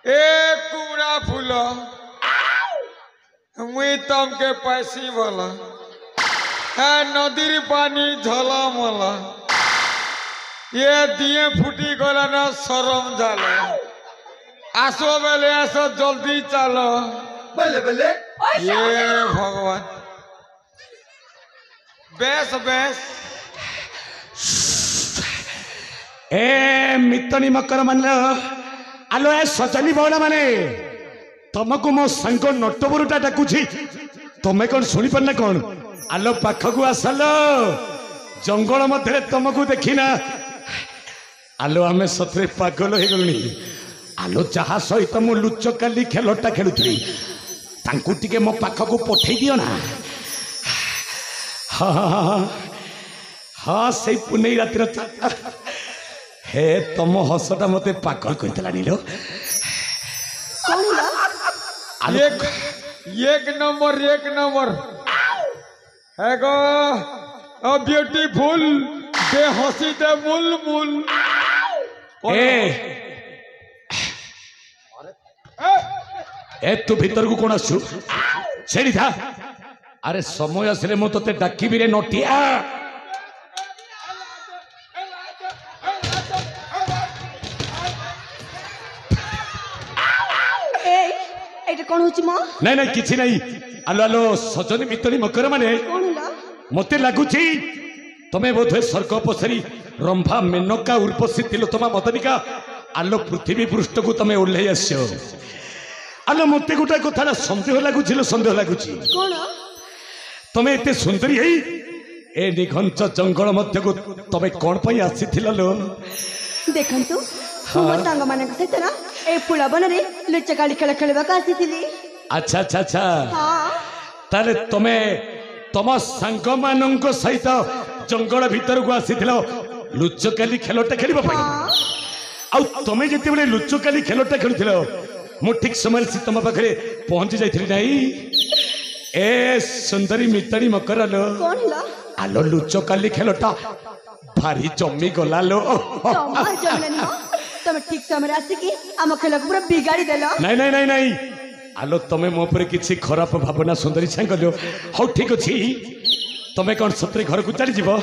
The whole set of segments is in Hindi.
ए कुमड़ा फूल मुई तमके पैसी बोला है नदीर पानी झला मला ये दिए फुटी गला ना शरम झाले आसो बेले आसो जल्दी चलो बल्ले बल्ले ये भगवान बेस बेस ए मितनी मकर मानल आलो ए सजनी बौला माने तुमको मो संग नटबरुटा डाकुची तुम्हें कौन शुणी पार ना कौन आलो पाखक आसल जंगल मध्य तुमको देखिना आलो आमे सतरे पागल हो गलुनी आलो जहा सहित मु लुचकाली खेलटा खेलुथली तांकु टिके मो पाखक पठै दियो ना हाँ हाँ हाँ से पुनै रातिर हे तुम हसटा मते पागल करतला नीलो एक नंबर है गो ब्यूटीफुल दे हसी दे मुल मुल ए तू भीतर को कौन आसु छेड़ी था अरे समय आसले मु तते डाकिबी रे नटिया कौन होची म नहीं नहीं किछि नहीं आलो आलो सजनी मितनी मकर माने मते लागुची तमे बोधे स्वर्ग पसरी रंभा मेनका उर्वशी तिलोत्तमा मदनिका आलो पृथ्वी पृष्ठ को तमे ओल्हे आस्यो आलो मते गोटा कथा संदेह लागुची कौन तमे एते सुंदरी हई ए निघंच जंगल मध्य को तमे कौन पई आसीथिल लो देखंतु मो सांग मानक सहित ना ए फुलबन रे लुचकाली खेल खेलबा का आसीथिली अच्छा अच्छा अच्छा हां ताले तमे तम सांग मानक सहित जंगल भीतर को आसीथिल लुचकाली खेलटा खेलिबा पई आ तमे जते बेले लुचकाली खेलटा खेलुथिल मो ठीक समय से तम पाखरे पहुंच जाइथिली नाही ए सुंदरी मितनी मकर लो कौन ला आलो लुचकाली खेलटा भारी जम्मी गला लो जम्मा जमलनी म तमे ठीक समय आसी की आम खेल पूरा बिगाड़ी देलो नहीं नहीं नहीं नहीं आलो तमे मो पर किछि खराब भावना सुंदरी छांगलो हो ठीक अछि तमे कोन सत्री घर को चली जीवो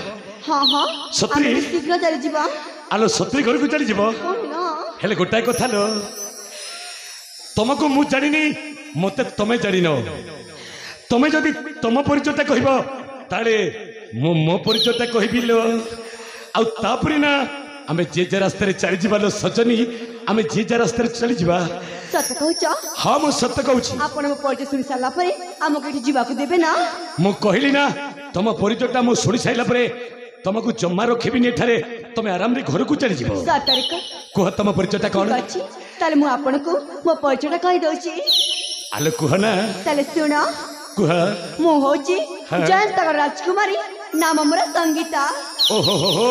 हां हां सत्री शीघ्र चली जीवा आलो सत्री घर को चली जीवो कौन ना हेले गोटाय कथा लो तुमको मु जानिनी मते तमे जानिनो तमे जदि तम परिचयटा कहबो ताले मो परिचयटा कहबी लो आ तापरे ना आमे जे जे रास्ता रे चली जीवा लो सजनी आमे जे जे रास्ता रे चली जीवा सत कहूच हां मो सत्य कहूची आपण मो परिचय सुनि साला परे आम केठी जीवा को देबे ना मु कहली ना तम परिचयटा मु सुनि साइला परे तुमको जम्मा रखिबिनी एठारे तमे आराम रे घर को चली जीवो सतरे कुह तम परिचयटा कोन अछि ताले मु आपण को मो परिचयटा कहि दोची आलो कुह ना ताले सुनो कुह मु होची जयंत राजकुमारी नाम हमरा संगीता ओहो हो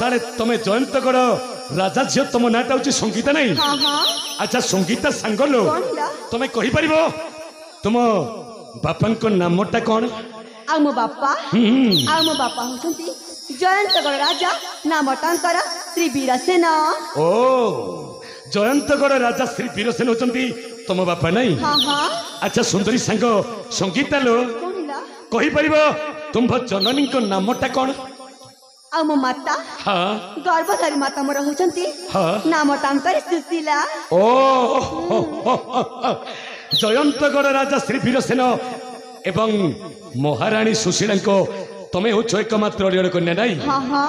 ताले तमे जयंतगढ़ राजा झियो तम नाटा होची संगीता नहीं हां हां अच्छा संगीता सांग लो तमे कहि परिबो तुम बापन को नामटा कोन आ मो बापा होचंती जयंतगढ़ राजा नाम तांकर श्री वीरसेन ओ जयंतगढ़ राजा श्री वीरसेन होचंती तुम बापा नहीं हां हां अच्छा सुंदरी सांग संगीता लो कोनला कहि परिबो तुम जननी को नामटा कोन आ मो माता हां गर्भधारी माता मोर होचंती हां नाम तांकर सुशीला ओ जयंतगढ़ राजा श्री वीरसेन एवं महाराणी सुशीला को तमे हो एकमात्र अड़ियल कन्या नाई हां हां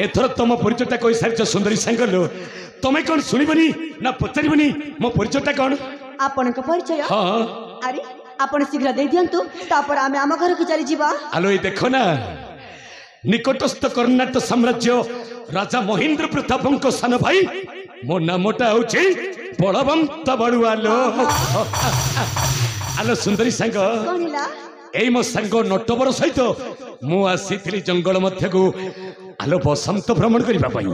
एथर तुम परिचयटा कहि सारिच सुंदरी सांगलो तमे कोन सुनिबनी ना पचारिबनी मो परिचयटा कोन आपण को परिचय हां अरे आपण शीघ्र दे दियंतु तापर आमे आम घर को चली जीवा आलो ए देखो ना निकटस्थ कर्नाटक साम्राज्य राजा महेंद्र प्रतापंको सान भाई मो नामटा होची बलवंत बड़ुआलो आलो सुंदरी सांग कोनला एई मो सांग नटवर सहित मु आसीथिली जंगल मध्य को आलो बसंत भ्रमण करिबा पई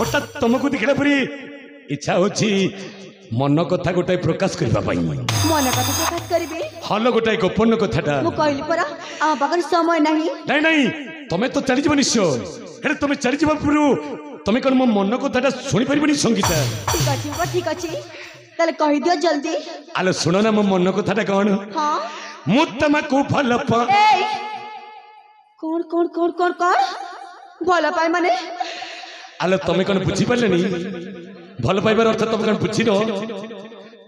हठात तुमको देखला परी इच्छा होची मन कथा गोटाए प्रकाश करबा पई मन कथा प्रकाश करिबे हलो गोटाए गोपन कथाटा मु कहली परा आ पाखर समय नाही नहीं नहीं तमे तो चली जीव निश्चय हेरे तमे चली जीव पुरु তুমি কোন মো মନ কথাটা শুনি পারিবনি সঙ্গীতা ঠিক ଅଛି তাহলে কହି দিও জলদি আলো শুনো না মো মନ কথাটা কোন হ্যাঁ মু তোমাকু ভাল পাই এই কোন কোন কোন কোন কোন ভাল পাই মানে আলো তুমি কোন বুঝি পারলেনি ভাল পাইবার অর্থ তুমি কোন বুঝিন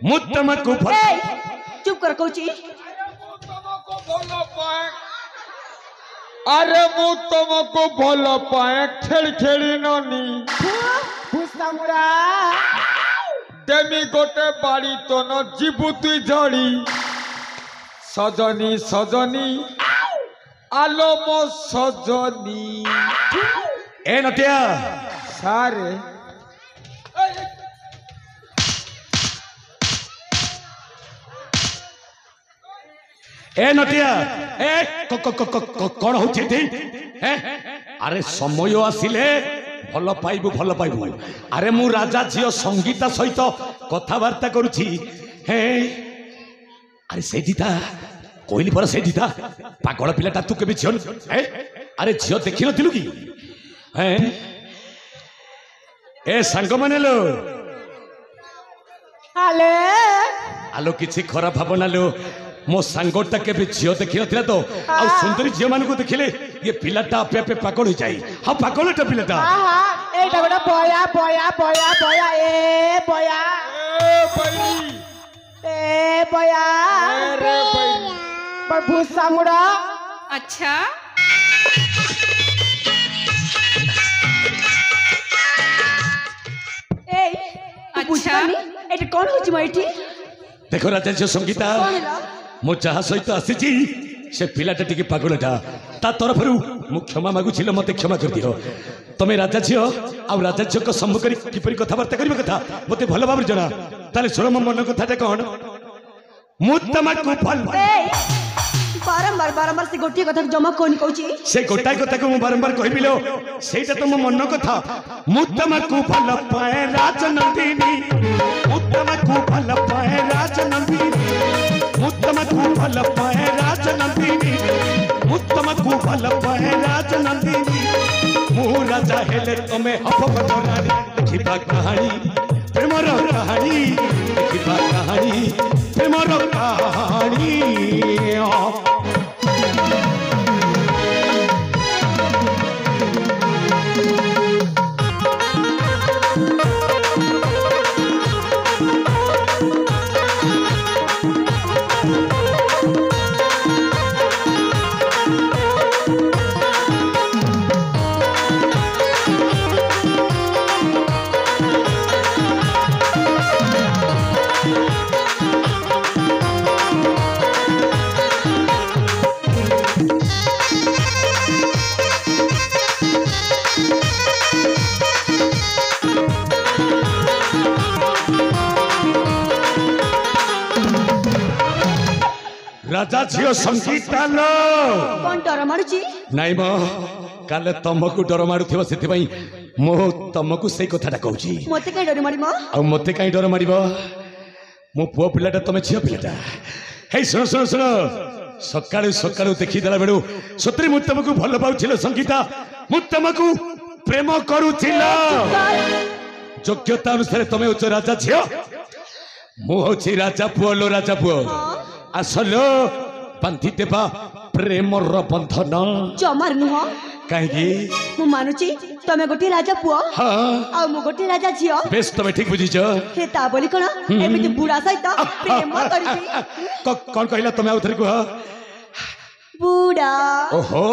মু তোমাকু ভাল এই চুপ কর কହୁছি अरे मु तुमको भल पाए खेल खेली ननी देमी गोटे बाड़ी तो न जीवु तुई झड़ी सजनी सजनी आलो मो सजनी ए नटिया सारे ए नटिया ए कौन होती अरे समय आसिले भल पाइबू अरे मु राजा झील संगीता सहित कथबार्ता करुछि हे अरे से दीदा कहली पर से दीदा पागल पिलाटा तू केबे झील अरे झील देखि नथिलु कि हे ए सांग माने लो आले आलो किछि खराब भावना लो मो सांगटा के झील देखी ना तो आ सुंदरी झील मान को देखिले ये पिलाटा आपे आपे पागल हो जाए हाँ पागलटा पिलाटा एटा गोटा बया बया बया बया ए बया ए बया रे बैरी पर भूसा मुड़ा अच्छा এই বুঝানি এটা কোন হচ্ছে মাইটি देखो राजा झील संगीता मो जहा सहित आसी से पिलाटा टिके पागलटा ता तरफ मु क्षमा मागुछि मते क्षमा कर दियो तमे राजा झील आ राजा झील को सम्मुख किपरि कथबार्ता करबे कथा मते भल भाबरे जना ताले सुन मो मन कथाटा कोन मु तमकु भल এই बारंबार बारंबार से गोटिए कथा जमा कोन कहूची से गोटाई कथा को मु बारंबार कहबिलो सेटा तो मो मन कथा मु तमकु भल पाए राजनंदिनी मु तमकु भल पाए राजनंदिनी मु तमकु भल पाए राजनंदिनी मु तमकु भल पाए राजनंदिनी मु राजा हेले तमे अपबदनानी लिखिबा कहानी प्रेमर कहानी लिखिबा कहानी प्रेमर कहानी राजा झील संगीता लो कोन डर मारुची नाई मो काले तमको डर मारुथिबो सेति मो तमको से कथाटा कहूची मते काई डर मारी म आ मते काई डर मारिबो मो पुओ पिलाटा तमे झियो पिलाटा हे सुन सुन सुन सकाळु सकाळु देखि देला बेडू सत्री मु तमको भल पाउछिलो संगीता मु तमको प्रेम करूछिलो योग्यता अनुसार तमे उच्च राजा झियो मु होछि राजा पुओ लो राजा पुओ असलो बांधी देबा प्रेमर बंधन जमार नुह कहीं मु मानुची तमे गोटे राजा पुआ हाँ आ मु गोटे राजा झियो बेस तमे ठीक बुझीछ हे ता बोली कोन एमिति बुढ़ा सहित प्रेम करबी कौन कहला तमे आउथरे को बुढ़ा ओहो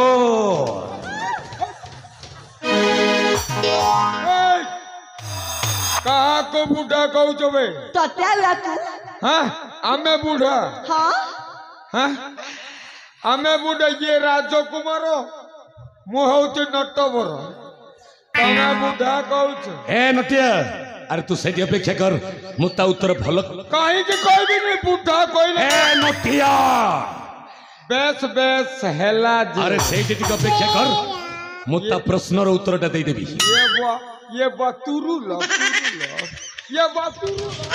कहा को बूढ़ा कहू चबे तते आकू हाँ आमे बूढ़ा हां हाँ आमे बूढ़ा ये राजकुमार मु हूँ नटवर तमे बूढ़ा कहू ए नटिया अरे तू से अपेक्षा कर मुता उत्तर भल कहीं कि कहबी नहीं बूढ़ा कहले ए नटिया बेस बेस हेला जे अरे से अपेक्षा कर मुता प्रश्नर उत्तरटा दे देबी ये बतुरु लो ये बतुरु लो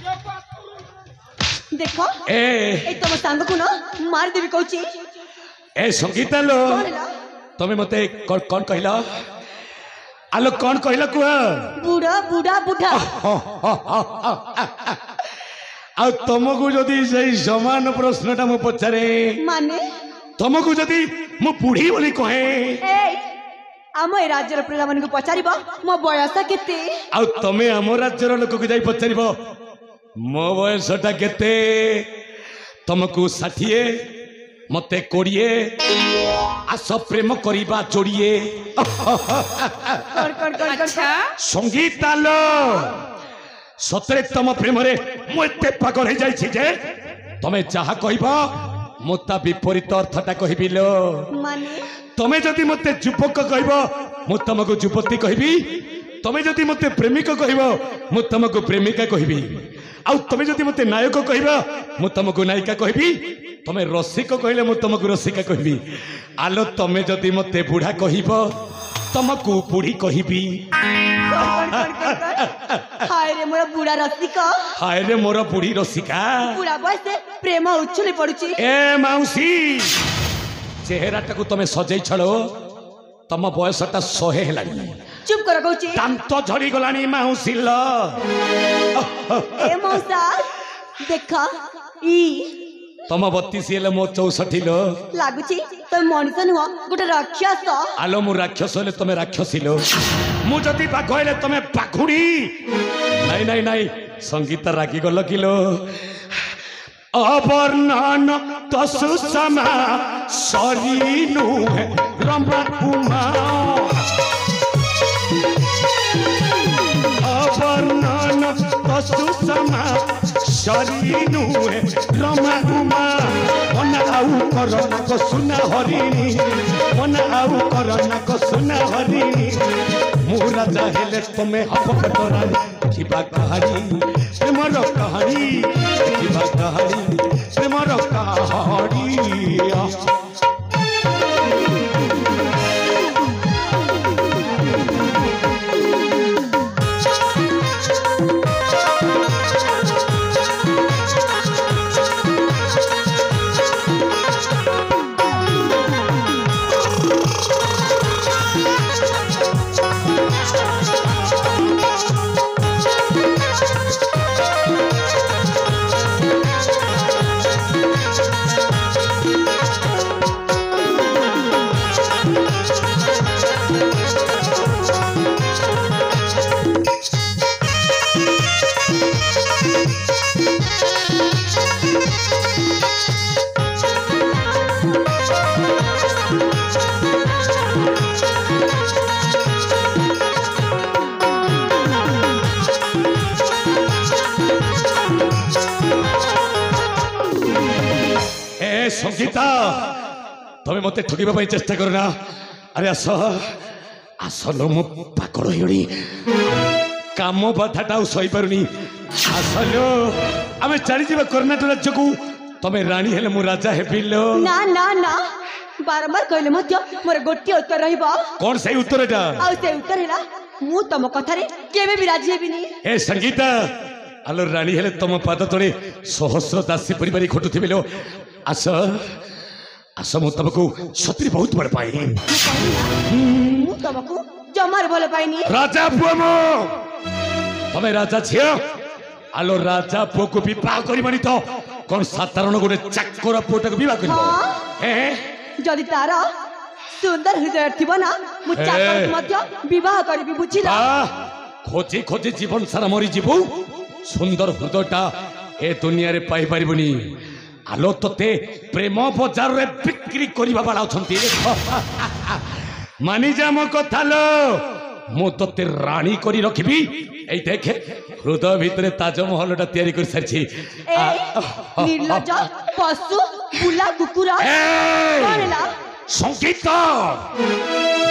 ये बतुरु देखो ए ए तुम सांग को न मार देबी कहूची ए संगीता लो कौन है ला? तमें मते कौन कहला आलो कौन कहला कुआ बुढ़ा बुढ़ा बुढ़ा आ तुमको जदि सही समान प्रश्नटा मु पचारे माने तुमको जदि मु बुढ़ी बोली कहे ए आम ए राज्यर प्रजा मान को पचारिबो मो बयस केते आ तमे आम राज्यर लोक को जाई पचारिबो मो बयसटा केते तुमको 60 मते 20 आस प्रेम करिबा जोड़िए अच्छा संगीता लो सतरे तम प्रेम रे मु एते पागल हो जाई छी जे तमे चाहा कहबो मु ता विपरीत अर्थटा कहबी लो माने तमे जदि मते युवक कहबो मु तुमको युवती कहबी तमे जदि मते प्रेमिक कहबो मु तुमको प्रेमिका कहबी आ तमे जदि मते नायक कहबो मु तुमको नायिका कहबी तमे रसिक कहले मु तुमको रसिका कहबी आलो तमे जदि मते बुढ़ा कहबो तुमको बुढ़ी कहबी हाय रे मोर बुढ़ा रसिक हाय रे मोर बुढ़ी रसिका बुढ़ा बयसे प्रेम उछुली पड़ुची ए माउसी चेहराटाକୁ ତମେ ସଜେଇ ଛଳ ତମ ବୟସଟା 100 ହେଲାଣି चुप कर कहूची ଦାନ୍ତ ଝଡ଼ି ଗଲାଣି ମାଉସୀ ଲ ए मौसा देखा ई ତମ 32 ହେଲେ ମୋ 64 ଲ लागुची तो मनिष नुह गोटे राक्षस ଆଲୋ ମୁଁ ରାକ୍ଷସ ହେଲେ ତମେ ରାକ୍ଷସୀ ଲ ମୁଁ ଯଦି ବାଘ ହେଲେ ତମେ ବାଘୁଣୀ ନାଇଁ ନାଇଁ ନାଇଁ ସଙ୍ଗୀତ ରାଗି ଗଲ କିଲୋ अवर्णन तो सुषमा सरीनु है रमा उमा अवर्णन तो सुषमा सरीनु है रमा उमा मन आउ करना को सुना हरिणी मन आउ करना को सुना हरिणी मु राजा हेले तुम्हें हप तोरानी किबा कहानी प्रेमर कहानी किबा कहानी प्रेमर कहानी संगीता तुम्हें मत ठगिबा चेष्टा करना अरे आस आसल मो पागल होड़ी काम बाधाटा सही पारुनी आसलो आम चली जा कर्णाटक राज्य को तमें राणी हेले मु राजा हेबी लो ना ना ना बारंबार कहले मध्य मोर गोटे उत्तर रहिबो कौन सही उत्तरटा आ से उत्तर हैला मु तम कथारे केबे भी राजी हेबिनी ए संगीता आलो राणी हेले तम पाद तळे सहस्र दासी परिवारी खटुथिबे लो आस आस मु तुमको छत्री बहुत बड़ पाए मु तमको जमार भल पाइनी राजा पुओ मो तमे राजा छियो आलो राजा पुओ को विवाह करिबनी तो कौन साधारण गोटे चाकर पुओटा को विवाह करिबो हाँ। ए जदि तार सुंदर हृदय थिबो ना मु चाकर को मध्य विवाह करबी बुझिला खोजी खोजी जीवन सारा मरी जीवु सुंदर हृदयटा ए दुनिया रे पाई परिबनी आलो तते प्रेम बाजार रे बिक्री करिबा वाला अछंती मानी जा मो कथा लो मु तते रानी करी रखिबी एई देखे हृदय भितरे ताजमहलटा तयारी कर सारछि ए निर्लज्ज पशु बुला कुकुरा कोन ला संगीत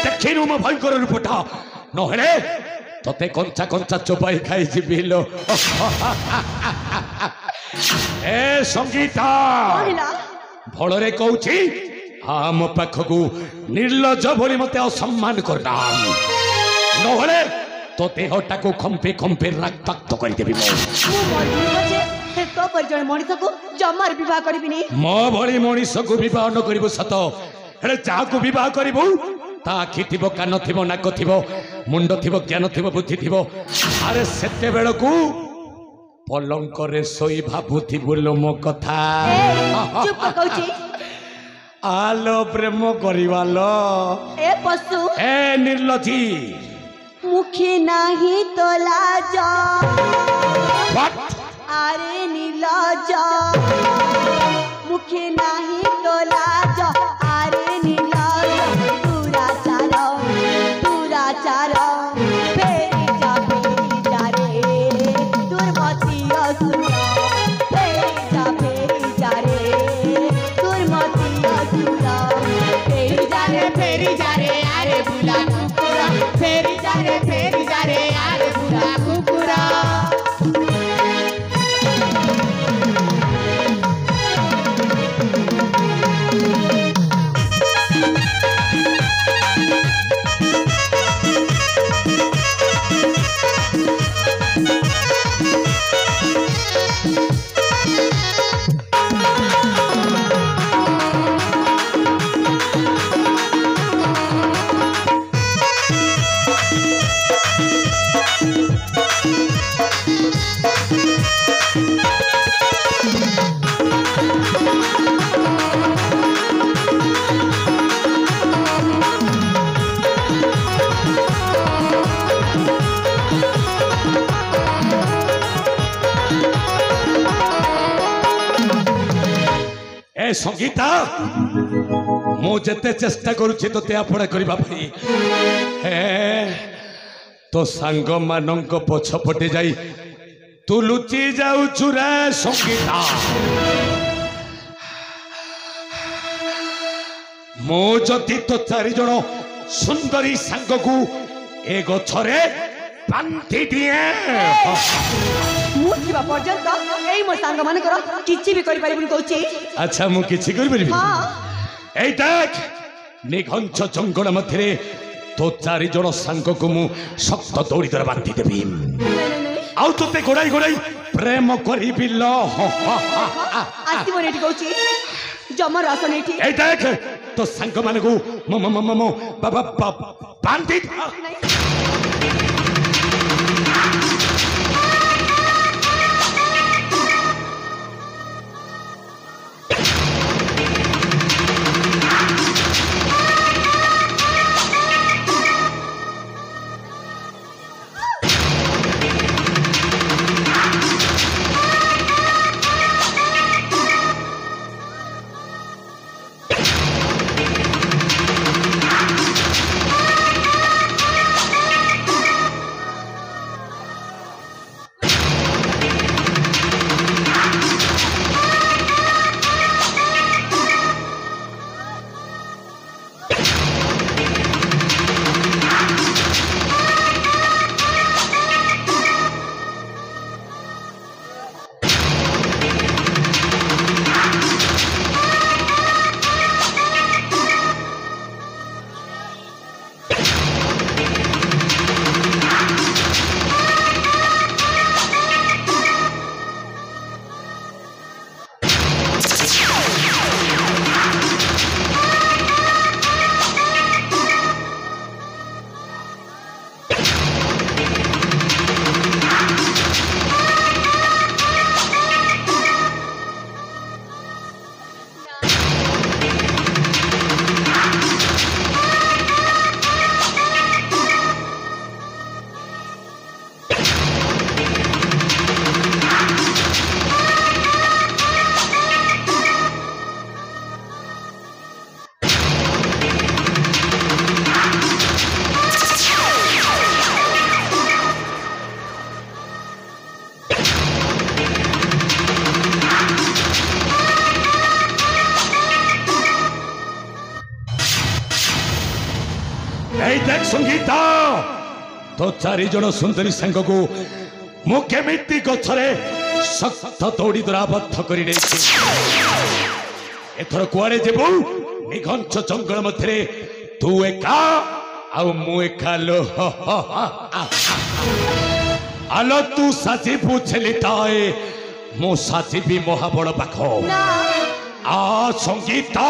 देखिनु मो भयंकर रूपटा नहले तते कंचा कंचा चोपाई खाई जीबी लो ए संगीता भलरे कहूची आम पाखकू निर्लज भली मते असम्मान करना नहले तो देहटा को खंपे खंपे रक्ताक्त कर देबी तो परिजन मनिष को जमार विवाह करबिनी मो भली मनिष को विवाह न करिबो सत हेले जाको विवाह करिबु ता आखि थिबो कान थिबो नाक थिबो मुंड थिबो ज्ञान थिबो बुद्धि थिबो अरे सेते बेलकू पलंक रे सोई भाबुथिबु लो मो कथा चुप कहूची आलो प्रेम करिवालो ए पशु ए निर्लजी मुखी नाही तो लाज व्हाट अरे नीलाज मुखी नाही तो लाज अरे नीलाज दुराचार फेरी जा रे दुर्मति असुर फेरी जा रे दुर्मति असुर फेरी जा रे अरे बुला कुकुरा फेरी जा रे अरे बुला कुकुरा ए संगीता मु जेते चेष्टा करूछि तो आपड़ा करबा भाई हे तो सांग मानक पछपटे जाई तू लुचि जाउछु रे संगीता मो जति तो चारि जण सुंदरी सांग को ए गछरे बांधी दिए मु थिबा पर्यंत एई मो सांग मानकर किछि भी करि परिबुन कहूची अच्छा मु किछि करि परिबि हां ए देख निघंच जंगल मध्य तो चारि जण सांग को मु शक्त दौड़ी द्वारा बांधी देबी आउ तोते गोड़ाई गोड़ाई प्रेम करिबि लो आसी मोर एठी कहूची जमर आसन एठी ए देख तो सांग माने को मम बाबा बांधी देख संगीता तो चारि जण सुंदरी सांग को मु केमिति गछरे सख्त दौड़ी द्वारा बद्ध कर एथर कुआरे जेबू निघंच जंगल मध्य तू एका आउ मु एका लो आलो तू साजिबू छेलिटाए मु साजिबी महाबड़ पाख आ संगीता